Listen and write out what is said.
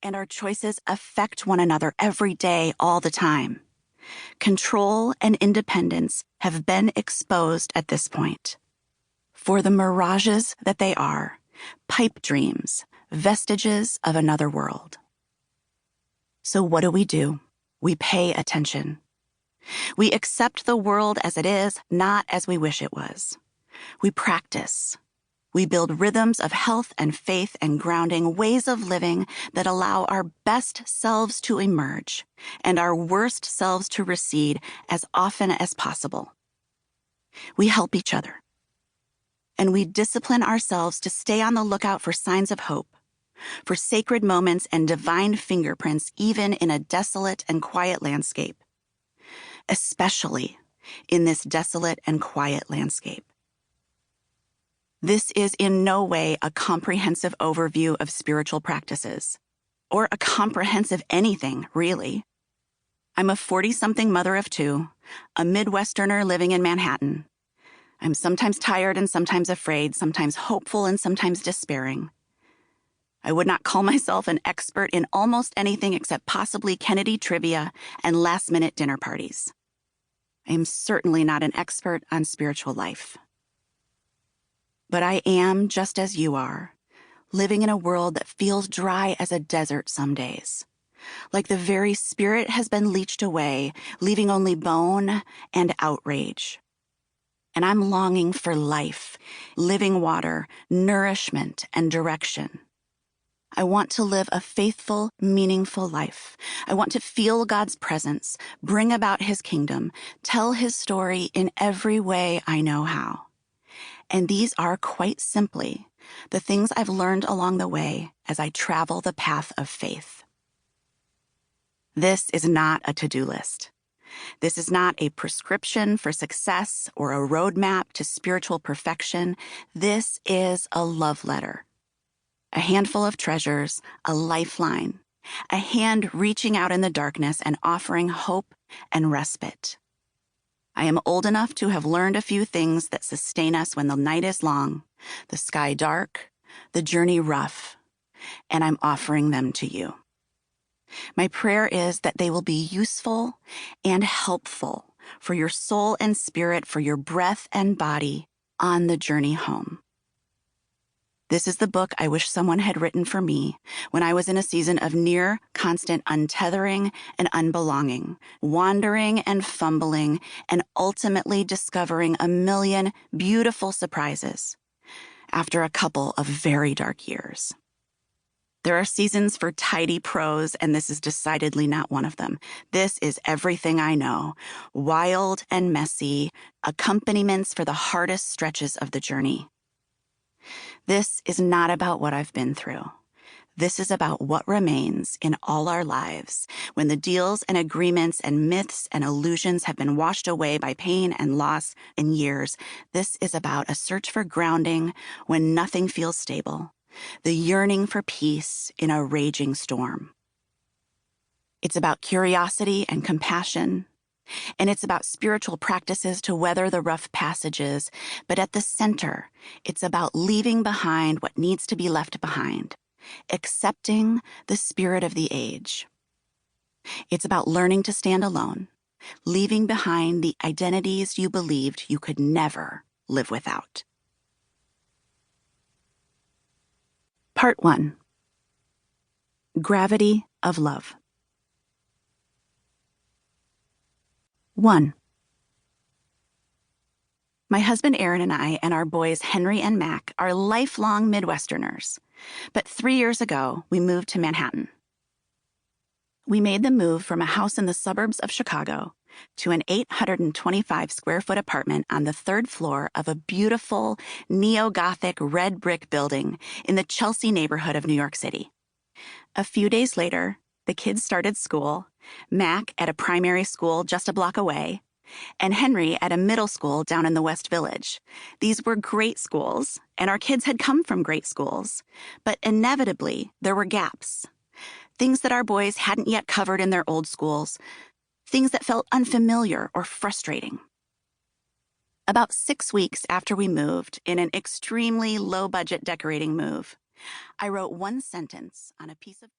And our choices affect one another every day, all the time. Control and independence have been exposed at this point. For the mirages that they are, pipe dreams, vestiges of another world. So what do? We pay attention. We accept the world as it is, not as we wish it was. We practice. We build rhythms of health and faith and grounding, ways of living that allow our best selves to emerge and our worst selves to recede as often as possible. We help each other. And we discipline ourselves to stay on the lookout for signs of hope, for sacred moments and divine fingerprints even in a desolate and quiet landscape, especially in this desolate and quiet landscape. This is in no way a comprehensive overview of spiritual practices, or a comprehensive anything, really. I'm a 40-something mother of two, a Midwesterner living in Manhattan. I'm sometimes tired and sometimes afraid, sometimes hopeful and sometimes despairing. I would not call myself an expert in almost anything except possibly Kennedy trivia and last-minute dinner parties. I am certainly not an expert on spiritual life. But I am, just as you are, living in a world that feels dry as a desert some days, like the very spirit has been leached away, leaving only bone and outrage. And I'm longing for life, living water, nourishment, and direction. I want to live a faithful, meaningful life. I want to feel God's presence, bring about His kingdom, tell His story in every way I know how. And these are quite simply the things I've learned along the way as I travel the path of faith. This is not a to-do list. This is not a prescription for success or a roadmap to spiritual perfection. This is a love letter. A handful of treasures, a lifeline, a hand reaching out in the darkness and offering hope and respite. I am old enough to have learned a few things that sustain us when the night is long, the sky dark, the journey rough, and I'm offering them to you. My prayer is that they will be useful and helpful for your soul and spirit, for your breath and body on the journey home. This is the book I wish someone had written for me when I was in a season of near constant untethering and unbelonging, wandering and fumbling, and ultimately discovering a million beautiful surprises after a couple of very dark years. There are seasons for tidy prose, and this is decidedly not one of them. This is everything I know, wild and messy, accompaniments for the hardest stretches of the journey. This is not about what I've been through. This is about what remains in all our lives when the deals and agreements and myths and illusions have been washed away by pain and loss and years. This is about a search for grounding when nothing feels stable, the yearning for peace in a raging storm. It's about curiosity and compassion, and it's about spiritual practices to weather the rough passages, but at the center, it's about leaving behind what needs to be left behind, accepting the spirit of the age. It's about learning to stand alone, leaving behind the identities you believed you could never live without. Part 1. Gravity of Love. 1. My husband Aaron and I and our boys Henry and Mac are lifelong Midwesterners, but 3 years ago we moved to Manhattan. We made the move from a house in the suburbs of Chicago to an 825-square-foot apartment on the 3rd floor of a beautiful neo-Gothic red brick building in the Chelsea neighborhood of New York City. A few days later, the kids started school, Mac at a primary school just a block away, and Henry at a middle school down in the West Village. These were great schools, and our kids had come from great schools, but inevitably there were gaps. Things that our boys hadn't yet covered in their old schools, things that felt unfamiliar or frustrating. About 6 weeks after we moved, in an extremely low-budget decorating move, I wrote one sentence on a piece of